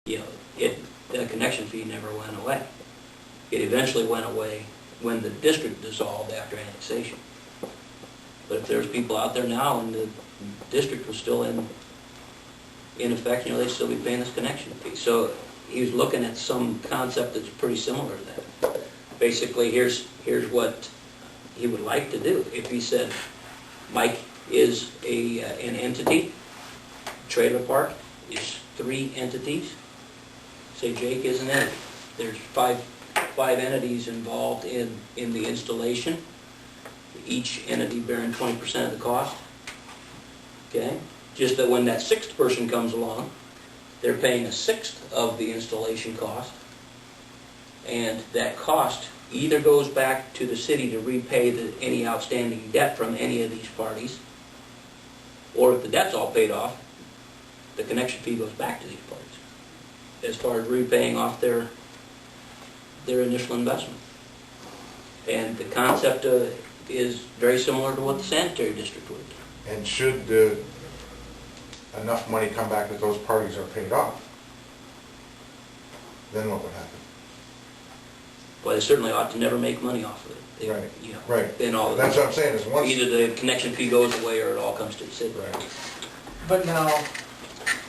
you know, the connection fee never went away. It eventually went away when the district dissolved after annexation. But if there's people out there now and the district was still in effect, you know, they'd still be paying this connection fee. So he was looking at some concept that's pretty similar to that. Basically, here's what he would like to do. If he said, Mike is an entity, trailer park is 3 entities, say Jake is an entity. There's five entities involved in the installation, each entity bearing 20% of the cost. Okay? Just that when that 6th person comes along, they're paying 1/6 of the installation cost, and that cost either goes back to the city to repay any outstanding debt from any of these parties, or if the debt's all paid off, the connection fee goes back to these parties as far as repaying off their initial investment. And the concept is very similar to what the sanitary district would do. And should enough money come back that those parties are paid off, then what would happen? Well, they certainly ought to never make money off of it. They, right. You know, right. Then all that's what I'm saying is once either the connection fee goes away or it all comes to the city. Right. But now,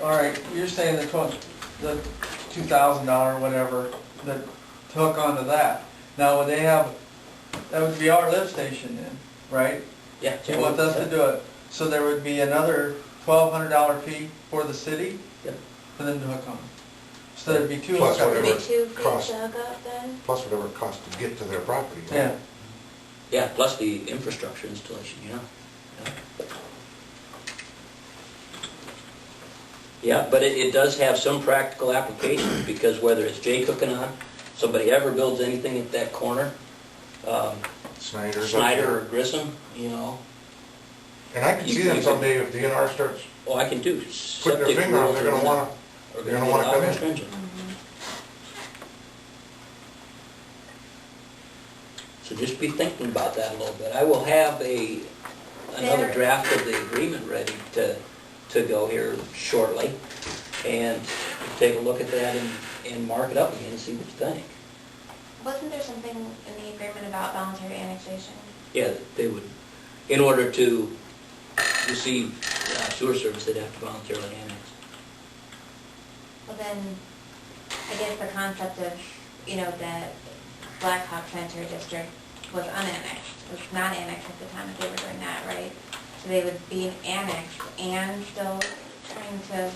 all right, you're saying the $2,000 whatever that took onto that. Now would they have? That would be our lift station then, right? Yeah. You want us to do it, so there would be another $1,200 fee for the city. Yep. For them to hook on. So there'd be 2 plus hookups. whatever Be 2 feet cost, to hook up then? plus whatever it costs to get to their property. Right? Yeah. Yeah, plus the infrastructure installation, yeah. Yeah, but it does have some practical application, because whether it's Jake hooking on, somebody ever builds anything at that corner, Snyder or Grissom, you know. And I can see them someday if the NR starts Oh, I can do. putting their finger on it, they're going to want to come in. Stringent. So just be thinking about that a little bit. I will have another draft of the agreement ready to go here shortly, and take a look at that and mark it up again and see what you think. Wasn't there something in the agreement about voluntary annexation? Yeah, they would, in order to receive sewer service, they'd have to voluntarily annex. Well then, I guess the concept of, you know, that Blackhawk Sanitary District was unannexed, was not annexed at the time that they were doing that, right? So they would be annexed and still trying to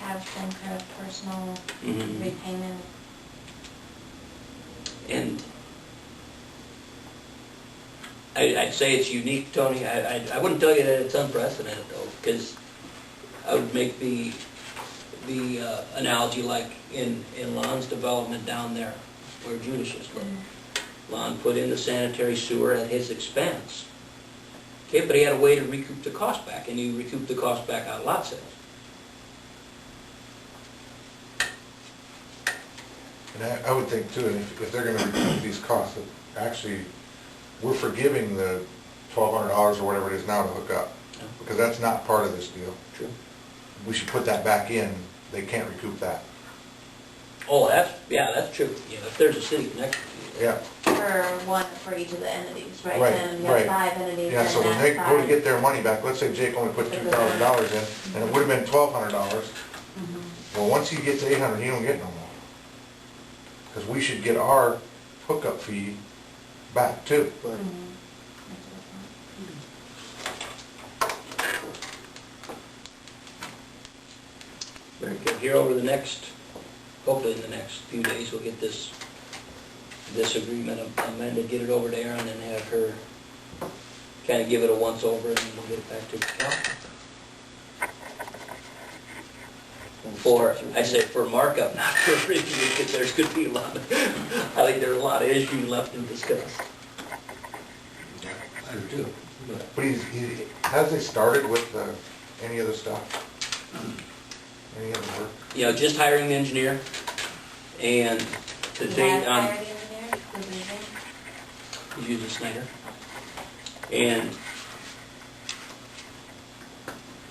have some kind of personal repayment. And I'd say it's unique, Tony. I wouldn't tell you that it's unprecedented, though, because I would make the analogy like in Lon's development down there where Judas just lived. Lon put in the sanitary sewer at his expense. Okay, but he had a way to recoup the cost back, and he recouped the cost back out of lot sales. And I would think too, and if they're going to recoup these costs, that actually we're forgiving the $1,200 or whatever it is now to hook up, because that's not part of this deal. True. We should put that back in. They can't recoup that. Oh, that's true. Yeah, if there's a city connection. Yeah. For each of the entities, right? Right, And you have right. 5 entities. Yeah, so when they go to get their money back, let's say Jake only put $2,000 in, and it would have been $1,200. Well, once he gets $800, he don't get no more. Because we should get our hookup fee back too. Very good. Here over the next, hopefully in the next few days, we'll get this agreement amended, get it over to Erin, and have her kind of give it a once over, and then we'll get it back to the council. For markup, not for review, because there's going to be I think there's a lot of issues left to discuss. I do too. But has they started with any of the stuff? Any of the work? You know, just hiring an engineer, and the date on... Hired the engineer? Who's leaving? He's using Snyder. And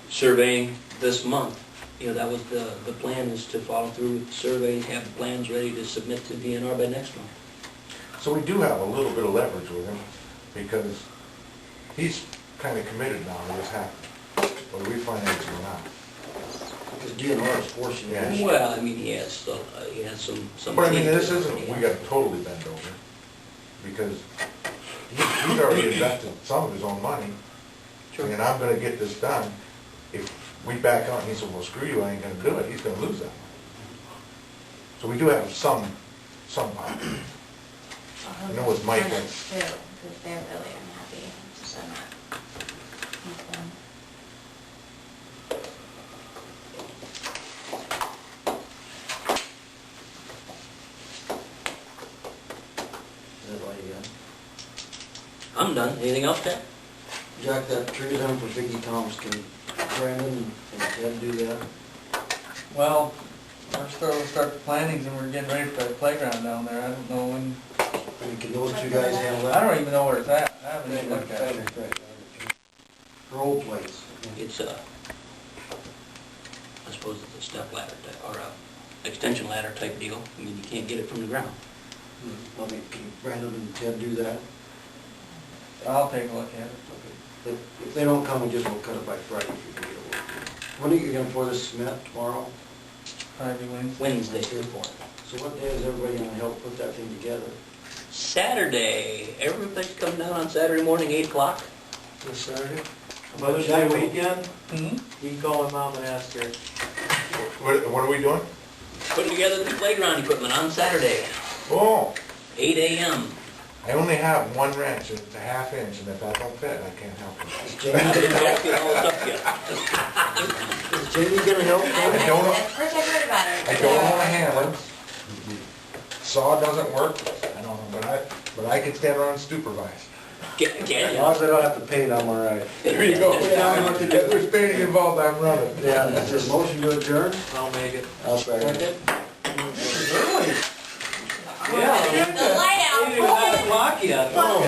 surveying this month you know, that was the plan, is to follow through with the survey, have the plans ready to submit to DNR by next month. So we do have a little bit of leverage with him, because he's kinda committed now to this happening, whether we finance it or not. Because DNR is forcing Yeah. it. Well, I mean, he has some. But I mean, teeth this to it, isn't, yeah. we got totally bent over, because he's already invested some of his own money, Sure. and I'm gonna get this done. If we back out and he said, well, screw you, I ain't gonna do it, he's gonna lose that money. So we do have some power. I know it's Mike, Too, but- because they're really unhappy, so not with them. Is that all you got? I'm done. Anything else, Jack? Jack, that tree down for Vicky Thomas, can Brandon and Ted do that? Well, we're start the plannings and we're getting ready for the playground down there. I don't know when, I mean, can those two guys handle I that? don't even know where it's at. I haven't even looked at it. For old plates. It's I suppose it's a step ladder type, or a extension ladder type deal. I mean, you can't get it from the ground. I mean, can Brandon and Ted do that? I'll take a look at it. Okay. If they don't come, we just will cut it by Friday if you can get it. When are you gonna pour this cement, tomorrow? Probably Wednesday. Wednesday, report. So what day is everybody gonna help put that thing together? Saturday. Everybody's coming down on Saturday morning, 8 o'clock. This Saturday? Mother's Day weekend, Mm-hmm. you can call her mom and ask her. What are we doing? Putting together the playground equipment on Saturday, Oh, 8 a.m. I only have one wrench, it's a half inch, and if that don't fit, I can't help it. Is I Jamie, didn't have to get all this up yet. is Jamie gonna help? I don't know. At first I heard about it. I don't know how to handle it. Saw doesn't work, I don't know, but I can stand around and supervise. Can As you? long as I don't have to paint, I'm all right. There you go. If there's painting involved, I'm running. Yeah, is there a motion to adjourn? I'll make it. I'll second it. Yeah. The light out. Ain't even 9 o'clock yet. Oh,